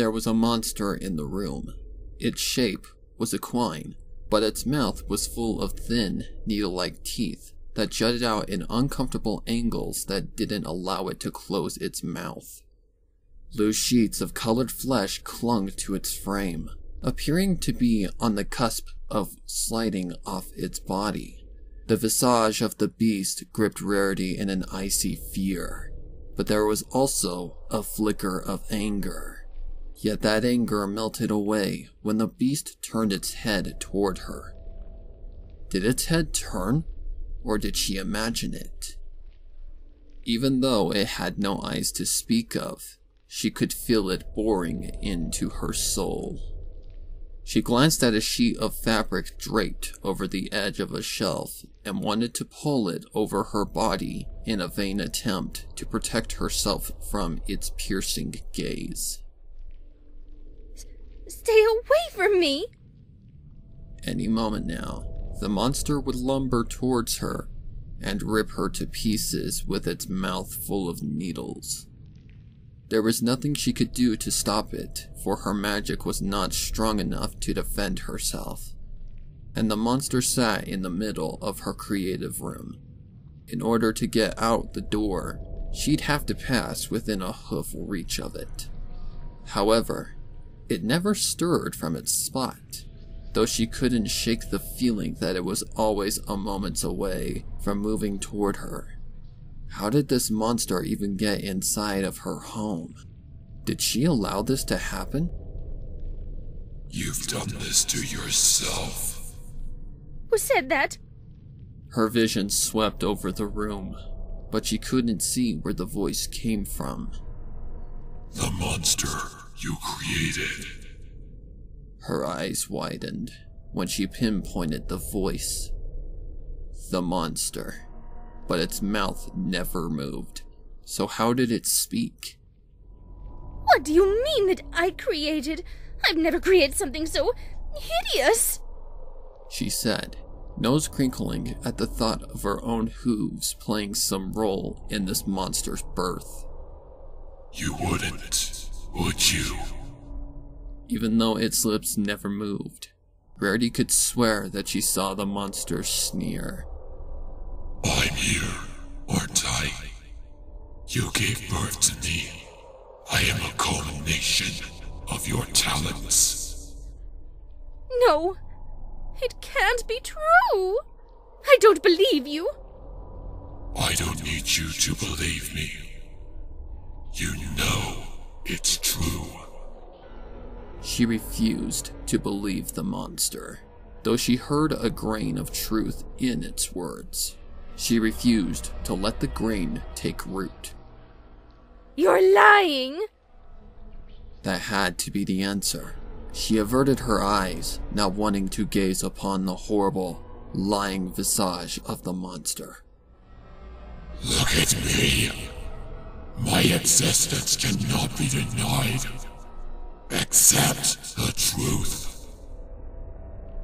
There was a monster in the room. Its shape was equine, but its mouth was full of thin, needle-like teeth that jutted out in uncomfortable angles that didn't allow it to close its mouth. Loose sheets of colored flesh clung to its frame, appearing to be on the cusp of sliding off its body. The visage of the beast gripped Rarity in an icy fear, but there was also a flicker of anger. Yet that anger melted away when the beast turned its head toward her. Did its head turn, or did she imagine it? Even though it had no eyes to speak of, she could feel it boring into her soul. She glanced at a sheet of fabric draped over the edge of a shelf and wanted to pull it over her body in a vain attempt to protect herself from its piercing gaze. Stay away from me! Any moment now, the monster would lumber towards her and rip her to pieces with its mouth full of needles. There was nothing she could do to stop it, for her magic was not strong enough to defend herself. And the monster sat in the middle of her creative room. In order to get out the door, she'd have to pass within a hoof reach of it. However, it never stirred from its spot, though she couldn't shake the feeling that it was always a moment away from moving toward her. How did this monster even get inside of her home? Did she allow this to happen? You've done this to yourself. Who said that? Her vision swept over the room, but she couldn't see where the voice came from. The monster you created. Her eyes widened when she pinpointed the voice. The monster. But its mouth never moved. So how did it speak? What do you mean that I created? I've never created something so hideous! She said, nose crinkling at the thought of her own hooves playing some role in this monster's birth. You wouldn't, would you? Even though its lips never moved, Rarity could swear that she saw the monster sneer. I'm here, aren't I? You gave birth to me. I am a culmination of your talents. No, it can't be true. I don't believe you. I don't need you to believe me. You know it's true. She refused to believe the monster, though she heard a grain of truth in its words. She refused to let the grain take root. You're lying! That had to be the answer. She averted her eyes, not wanting to gaze upon the horrible, lying visage of the monster. Look at me. My existence cannot be denied. Accept the truth.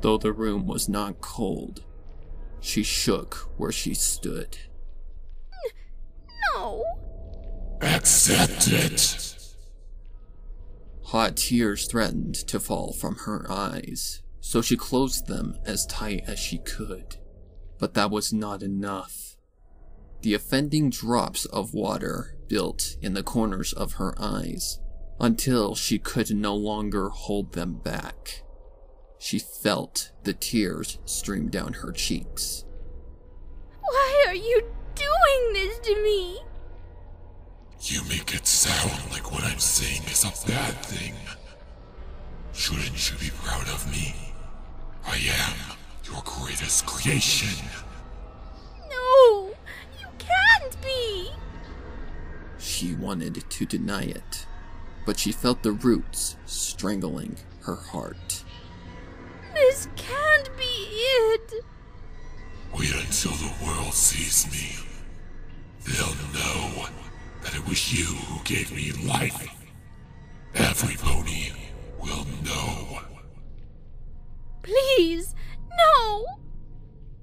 Though the room was not cold, she shook where she stood. No. Accept it. Hot tears threatened to fall from her eyes, so she closed them as tight as she could. But that was not enough. The offending drops of water built in the corners of her eyes, until she could no longer hold them back. She felt the tears stream down her cheeks. Why are you doing this to me? You make it sound like what I'm saying is a bad thing. Shouldn't you be proud of me? I am your greatest creation. No, you can't be. She wanted to deny it, but she felt the roots strangling her heart. This can't be it. Wait until the world sees me. They'll know that it was you who gave me life. Every pony will know. Please, no.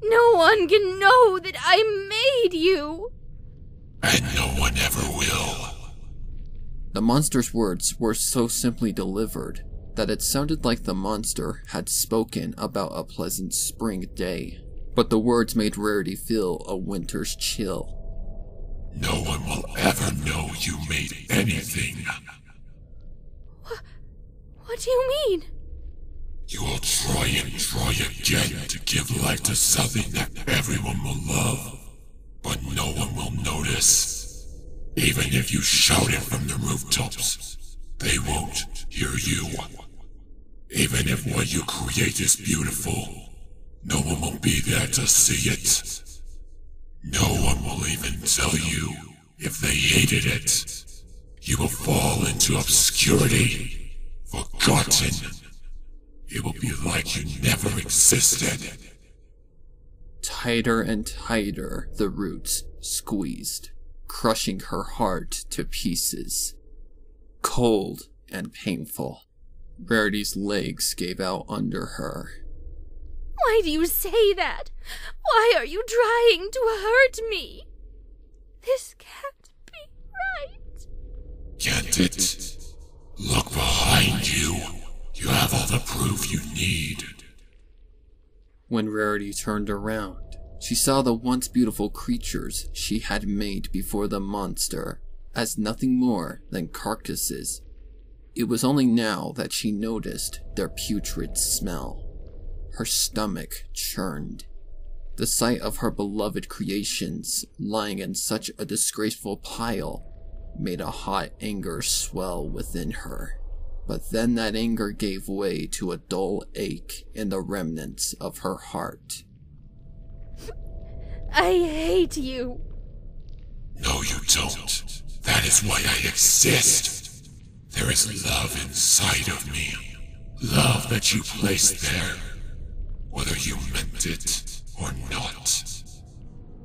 No one can know that I made you. And no one ever will. The monster's words were so simply delivered that it sounded like the monster had spoken about a pleasant spring day, but the words made Rarity feel a winter's chill. No one will ever know you made anything. What do you mean? You will try and try again to give life to something that everyone will love, but no one will notice. Even if you shout it from the rooftops, they won't hear you. Even if what you create is beautiful, no one will be there to see it. No one will even tell you if they hated it. You will fall into obscurity, forgotten. It will be like you never existed. Tighter and tighter the roots squeezed, crushing her heart to pieces. Cold and painful, Rarity's legs gave out under her. Why do you say that? Why are you trying to hurt me? This can't be right. Can't it? Look behind you. You have all the proof you need. When Rarity turned around, she saw the once beautiful creatures she had made before the monster as nothing more than carcasses. It was only now that she noticed their putrid smell. Her stomach churned. The sight of her beloved creations lying in such a disgraceful pile made a hot anger swell within her. But then that anger gave way to a dull ache in the remnants of her heart. I hate you. No, you don't. That is why I exist. There is love inside of me. Love that you placed there, whether you meant it or not.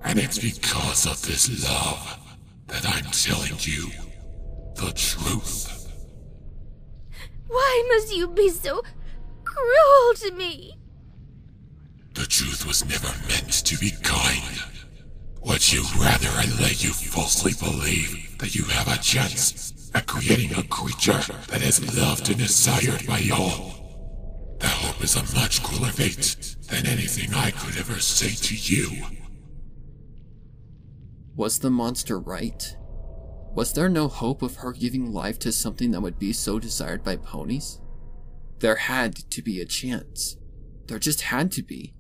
And it's because of this love that I'm telling you the truth. Why must you be so cruel to me? The truth was never meant to be kind. Would you rather I let you falsely believe that you have a chance at creating a creature that is loved and desired by all? That hope is a much crueler fate than anything I could ever say to you. Was the monster right? Was there no hope of her giving life to something that would be so desired by ponies? There had to be a chance. There just had to be.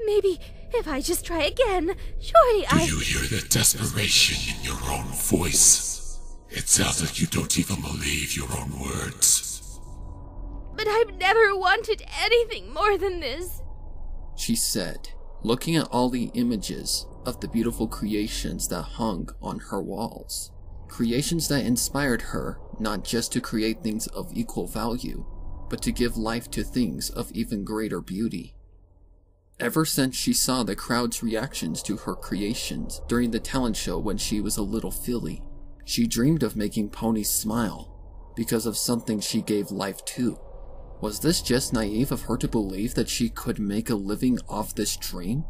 Maybe if I just try again, surely Do you hear the desperation in your own voice? It sounds like you don't even believe your own words. But I've never wanted anything more than this. She said, looking at all the images of the beautiful creations that hung on her walls. Creations that inspired her not just to create things of equal value, but to give life to things of even greater beauty. Ever since she saw the crowd's reactions to her creations during the talent show when she was a little filly, she dreamed of making ponies smile because of something she gave life to. Was this just naive of her to believe that she could make a living off this dream?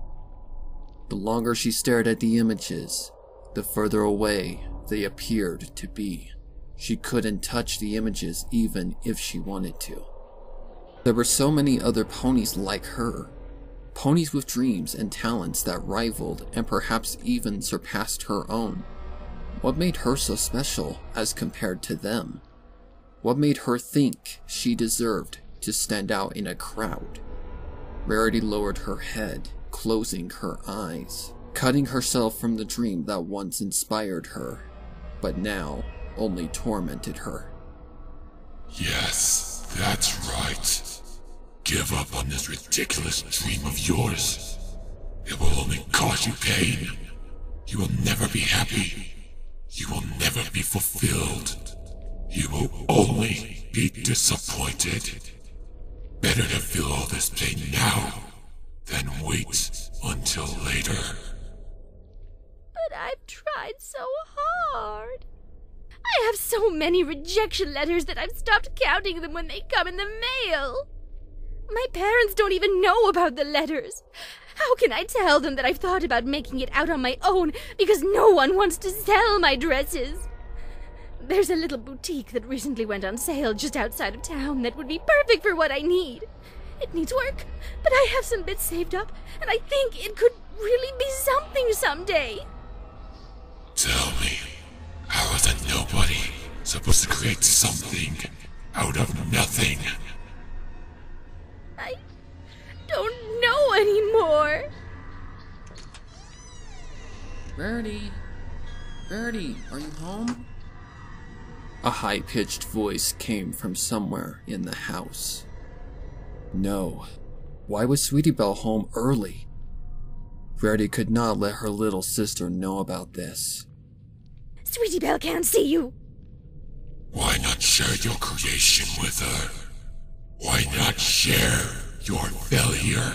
The longer she stared at the images, the further away they appeared to be. She couldn't touch the images even if she wanted to. There were so many other ponies like her. Ponies with dreams and talents that rivaled and perhaps even surpassed her own. What made her so special as compared to them? What made her think she deserved to stand out in a crowd? Rarity lowered her head, closing her eyes, cutting herself from the dream that once inspired her, but now only tormented her. Yes, that's right. Give up on this ridiculous dream of yours. It will only cause you pain. You will never be happy. You will never be fulfilled. You will only be disappointed. Better to feel all this pain now than wait until later. But I've tried so hard. I have so many rejection letters that I've stopped counting them when they come in the mail. My parents don't even know about the letters. How can I tell them that I've thought about making it out on my own because no one wants to sell my dresses? There's a little boutique that recently went on sale just outside of town that would be perfect for what I need. It needs work, but I have some bits saved up, and I think it could really be something someday. Tell me, how is a nobody supposed to create something out of nothing? I don't know anymore. Rarity? Rarity, are you home? A high-pitched voice came from somewhere in the house. No. Why was Sweetie Belle home early? Rarity could not let her little sister know about this. Sweetie Belle can't see you. Why not share your creation with her? Why not share your failure?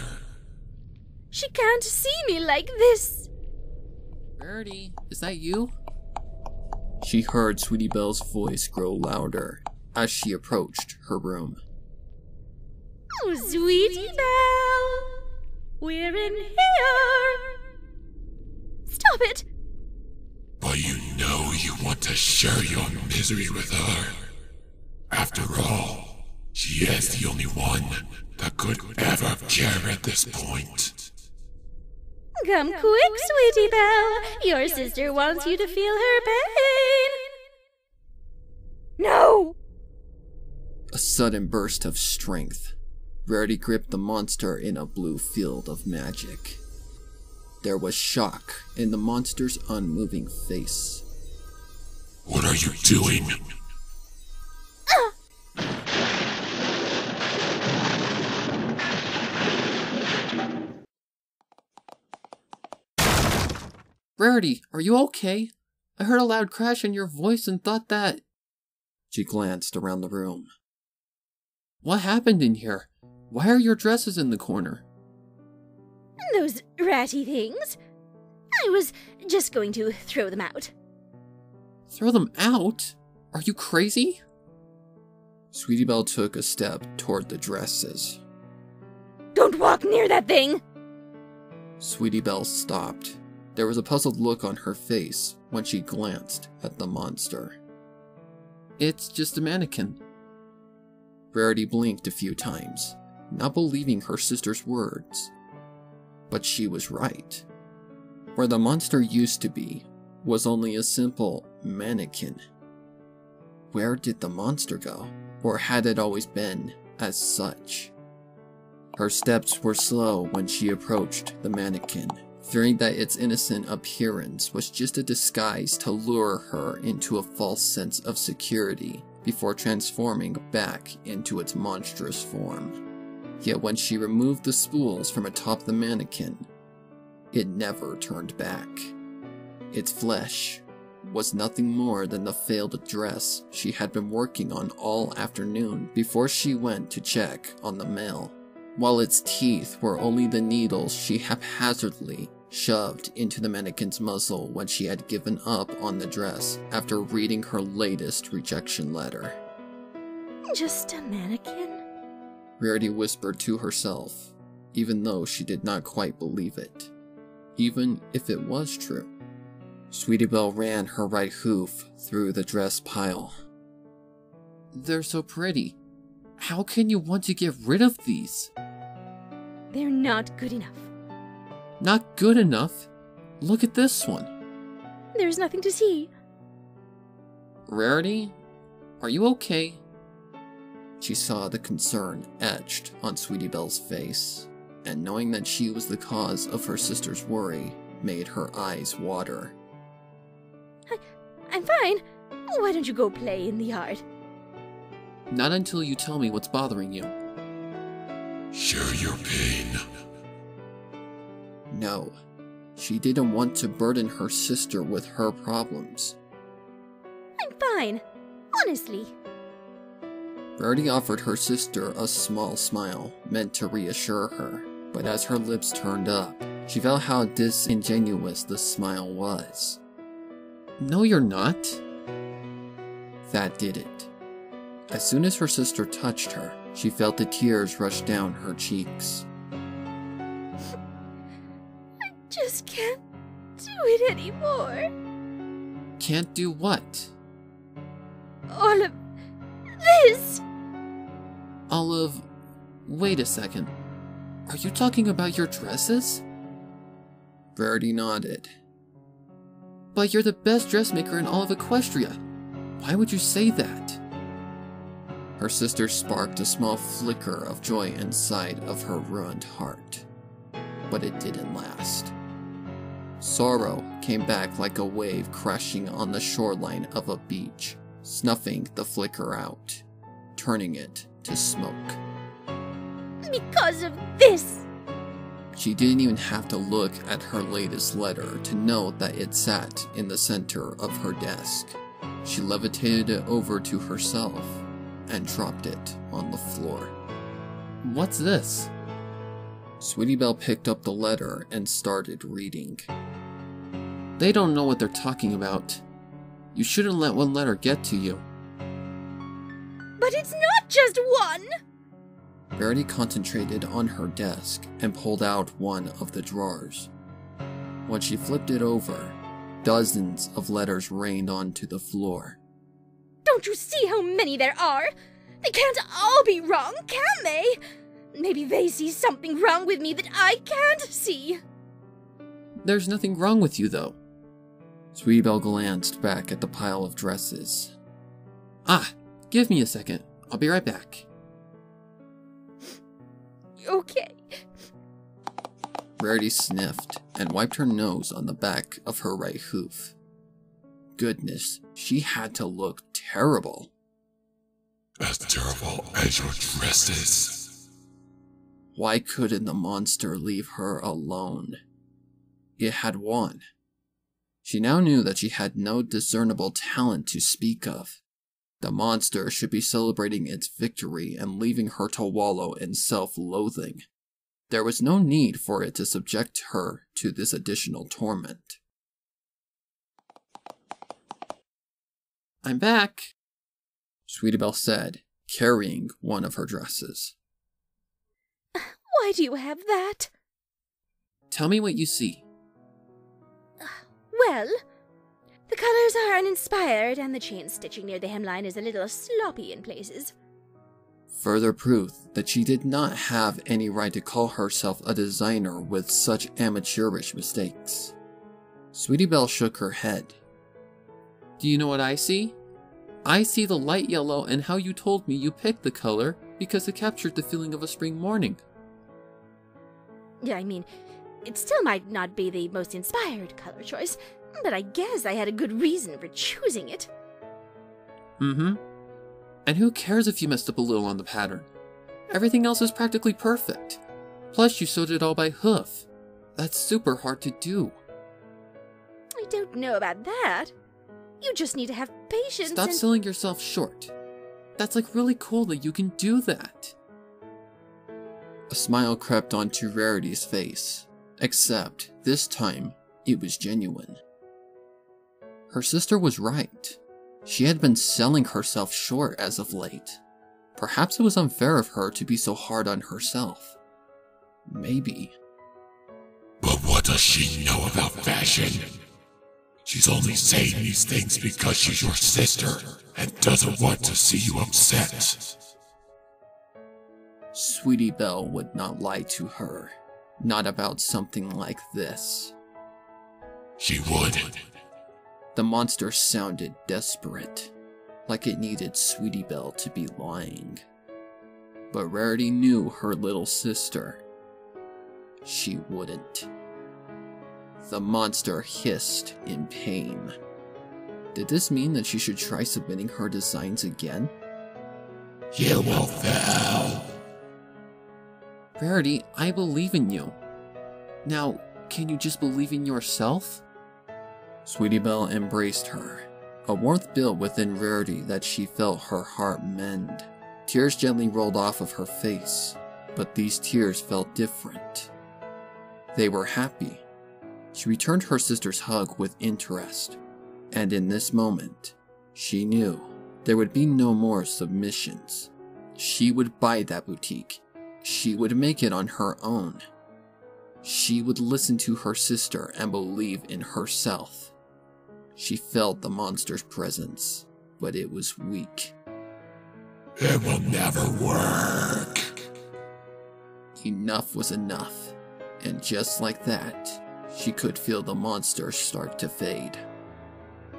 She can't see me like this. Rarity, is that you? She heard Sweetie Belle's voice grow louder as she approached her room. Oh, Sweetie Belle, we're in here. Stop it. But you know you want to share your misery with her. After all, she is the only one that could ever care at this point. Come quick, Sweetie Belle. Your sister wants you to feel her pain. No! A sudden burst of strength. Rarity gripped the monster in a blue field of magic. There was shock in the monster's unmoving face. What are you doing? Rarity, are you okay? I heard a loud crash in your voice and thought that... She glanced around the room. What happened in here? Why are your dresses in the corner? Those ratty things. I was just going to throw them out. Throw them out? Are you crazy? Sweetie Belle took a step toward the dresses. Don't walk near that thing! Sweetie Belle stopped. There was a puzzled look on her face when she glanced at the monster. It's just a mannequin. Rarity blinked a few times, not believing her sister's words. But she was right. Where the monster used to be was only a simple mannequin. Where did the monster go? Or had it always been as such? Her steps were slow when she approached the mannequin, fearing that its innocent appearance was just a disguise to lure her into a false sense of security before transforming back into its monstrous form. Yet when she removed the spools from atop the mannequin, it never turned back. Its flesh was nothing more than the failed dress she had been working on all afternoon before she went to check on the mail, while its teeth were only the needles she haphazardly shoved into the mannequin's muzzle when she had given up on the dress after reading her latest rejection letter. Just a mannequin? Rarity whispered to herself, even though she did not quite believe it, even if it was true. Sweetie Belle ran her right hoof through the dress pile. They're so pretty. How can you want to get rid of these? They're not good enough. Not good enough? Look at this one. There's nothing to see. Rarity, are you okay? She saw the concern etched on Sweetie Belle's face, and knowing that she was the cause of her sister's worry made her eyes water. I'm fine. Why don't you go play in the yard? Not until you tell me what's bothering you. Share your pain. No, she didn't want to burden her sister with her problems. I'm fine. Honestly. Rarity offered her sister a small smile, meant to reassure her, but as her lips turned up, she felt how disingenuous the smile was. No, you're not. That did it. As soon as her sister touched her, she felt the tears rush down her cheeks. I just can't do it anymore. Can't do what? all of this? Olive, wait a second. Are you talking about your dresses? Rarity nodded. But you're the best dressmaker in all of Equestria. Why would you say that? Her sister sparked a small flicker of joy inside of her ruined heart. But it didn't last. Sorrow came back like a wave crashing on the shoreline of a beach, snuffing the flicker out, turning it to smoke. Because of this! She didn't even have to look at her latest letter to know that it sat in the center of her desk. She levitated it over to herself and dropped it on the floor. What's this? Sweetie Belle picked up the letter and started reading. They don't know what they're talking about. You shouldn't let one letter get to you. But it's not just one! Rarity concentrated on her desk and pulled out one of the drawers. When she flipped it over, dozens of letters rained onto the floor. Don't you see how many there are? They can't all be wrong, can they? Maybe they see something wrong with me that I can't see. There's nothing wrong with you, though. Sweetie Belle glanced back at the pile of dresses. Ah, give me a second. I'll be right back. Okay. Rarity sniffed and wiped her nose on the back of her right hoof. Goodness, she had to look terrible. As terrible as your dresses. Why couldn't the monster leave her alone? It had won. She now knew that she had no discernible talent to speak of. The monster should be celebrating its victory and leaving her to wallow in self-loathing. There was no need for it to subject her to this additional torment. I'm back, Sweetie Belle said, carrying one of her dresses. Why do you have that? Tell me what you see. Well, the colors are uninspired and the chain stitching near the hemline is a little sloppy in places. Further proof that she did not have any right to call herself a designer with such amateurish mistakes. Sweetie Belle shook her head. Do you know what I see? I see the light yellow and how you told me you picked the color because it captured the feeling of a spring morning. Yeah, I mean, it still might not be the most inspired color choice, but I guess I had a good reason for choosing it. Mm-hmm. And who cares if you messed up a little on the pattern? Everything else is practically perfect. Plus, you sewed it all by hoof. That's super hard to do. I don't know about that. You just need to have patience. Stop selling yourself short. That's like really cool that you can do that. A smile crept onto Rarity's face, except this time it was genuine. Her sister was right. She had been selling herself short as of late. Perhaps it was unfair of her to be so hard on herself. Maybe. But what does she know about fashion? She's only saying these things because she's your sister and doesn't want to see you upset. Sweetie Belle would not lie to her. Not about something like this. She would. The monster sounded desperate, like it needed Sweetie Belle to be lying. But Rarity knew her little sister. She wouldn't. The monster hissed in pain. Did this mean that she should try submitting her designs again? You will fail. Rarity, I believe in you. Now, can you just believe in yourself? Sweetie Belle embraced her, a warmth built within Rarity that she felt her heart mend. Tears gently rolled off of her face, but these tears felt different. They were happy. She returned her sister's hug with interest, and in this moment, she knew there would be no more submissions. She would buy that boutique. She would make it on her own. She would listen to her sister and believe in herself. She felt the monster's presence, but it was weak. It will never work. Enough was enough, and just like that, she could feel the monster start to fade.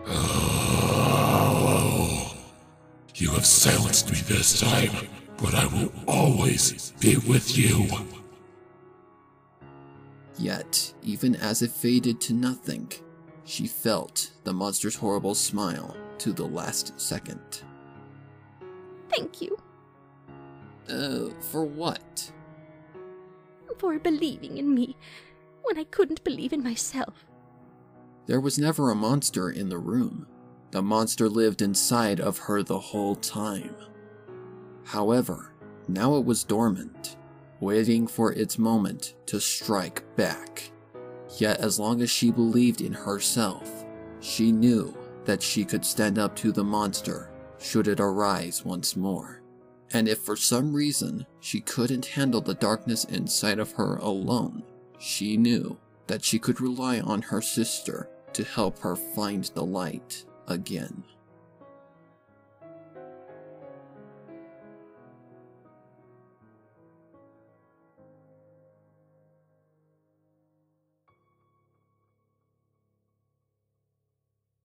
Oh, you have silenced me this time, but I will always be with you. Yet, even as it faded to nothing, she felt the monster's horrible smile to the last second. Thank you. For what? For believing in me when I couldn't believe in myself. There was never a monster in the room. The monster lived inside of her the whole time. However, now it was dormant, waiting for its moment to strike back. Yet as long as she believed in herself, she knew that she could stand up to the monster should it arise once more. And if for some reason she couldn't handle the darkness inside of her alone, she knew that she could rely on her sister to help her find the light again.